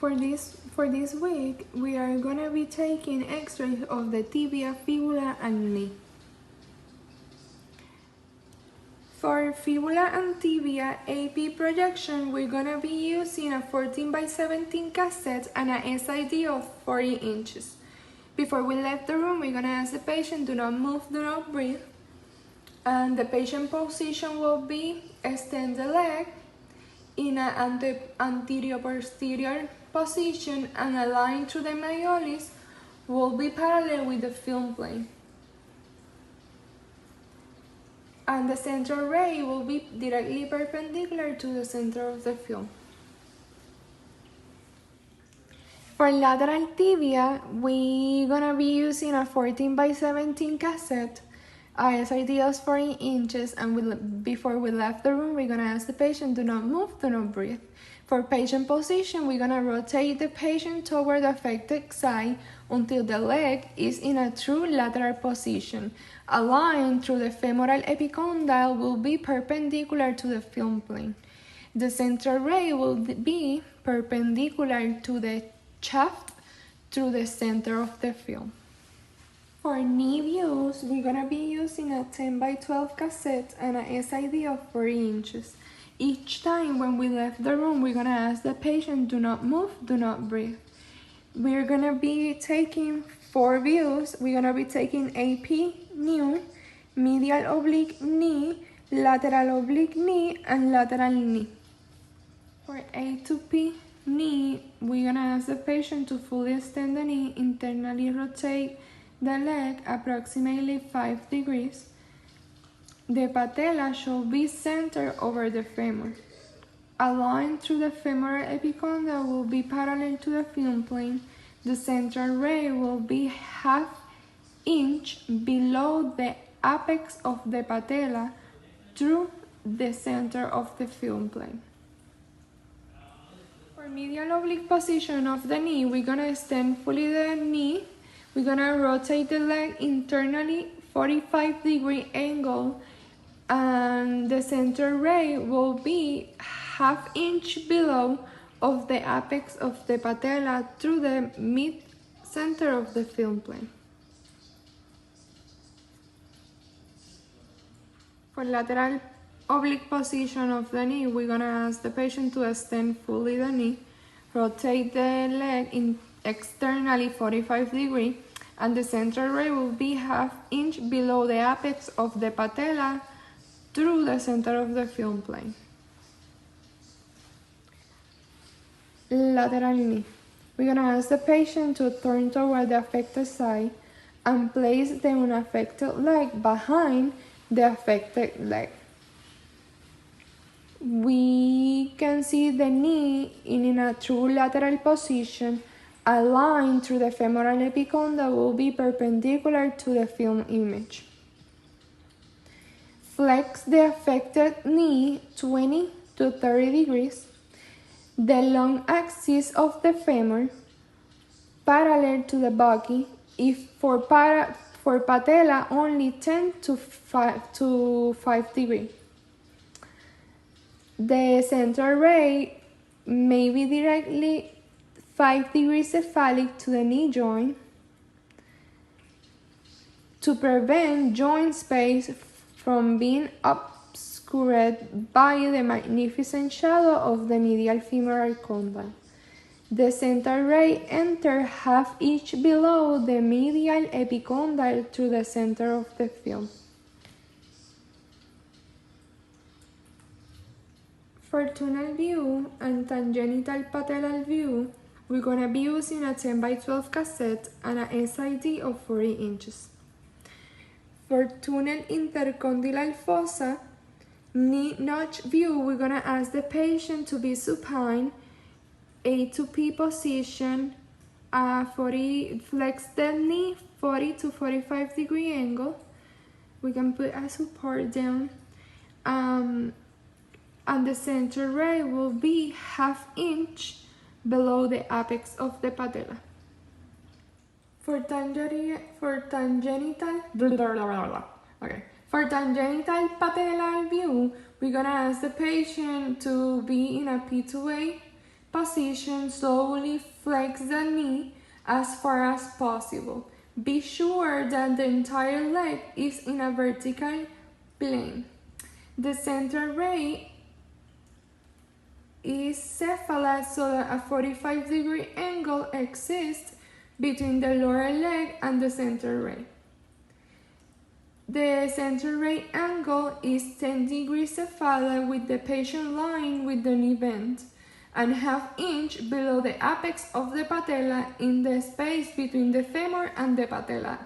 for this week, we are gonna be taking X-rays of the tibia, fibula, and knee. For fibula and tibia AP projection, we're gonna be using a 14x17 cassette and a SID of 40 inches. Before we left the room, we're gonna ask the patient, do not move, do not breathe. And the patient position will be extend the leg in an anterior-posterior position, and a line through the malleolus will be parallel with the film plane. And the central ray will be directly perpendicular to the center of the film. For lateral tibia, we're gonna be using a 14x17 cassette, a SID of 40 inches, and before we left the room, we're gonna ask the patient, do not move, do not breathe. For patient position, we're gonna rotate the patient toward the affected side until the leg is in a true lateral position. A line through the femoral epicondyle will be perpendicular to the film plane. The central ray will be perpendicular to the shaft through the center of the film. For knee views, we're gonna be using a 10x12 cassette and a SID of 40 inches. Each time when we left the room, we're gonna ask the patient, do not move, do not breathe. We're gonna be taking 4 views. We're gonna be taking AP new, medial oblique knee, lateral oblique knee, and lateral knee. For A to P knee, we're gonna ask the patient to fully extend the knee, internally rotate the leg approximately 5 degrees. The patella should be centered over the femur. A line through the femoral epicondyle will be parallel to the film plane. The central ray will be ½ inch below the apex of the patella through the center of the film plane. For medial oblique position of the knee, we're gonna extend fully the knee. We're gonna rotate the leg internally 45-degree angle, and the center ray will be ½ inch below of the apex of the patella through the mid-center of the film plane. For lateral oblique position of the knee, we're gonna ask the patient to extend fully the knee, rotate the leg externally 45 degrees, and the central ray will be ½ inch below the apex of the patella through the center of the film plane. Lateral knee. We're gonna ask the patient to turn toward the affected side and place the unaffected leg behind the affected leg. We can see the knee in a true lateral position. A line through the femoral epicondyle will be perpendicular to the film image. Flex the affected knee 20 to 30 degrees. The long axis of the femur parallel to the body, if for patella only 10 to 5 degrees. The central ray may be directly 5 degrees cephalic to the knee joint to prevent joint space from being obscured by the magnificent shadow of the medial femoral condyle. The central ray enters ½ inch below the medial epicondyle through the center of the film. For tunnel view and tangential patellar view, we're gonna be using a 10x12 cassette and a SID of 40 inches. For tunnel intercondylar fossa, knee notch view, we're gonna ask the patient to be supine, A to P position, 40, flex the knee 40 to 45 degree angle. We can put a support down, and the center ray will be ½ inch below the apex of the patella. For tangential patellar view, we're gonna ask the patient to be in a P2A position, slowly flex the knee as far as possible. Be sure that the entire leg is in a vertical plane. The center ray is cephalad so that a 45-degree angle exists between the lower leg and the center ray. The center ray angle is 10 degrees cephalad with the patient lying with the knee bent and ½ inch below the apex of the patella in the space between the femur and the patella.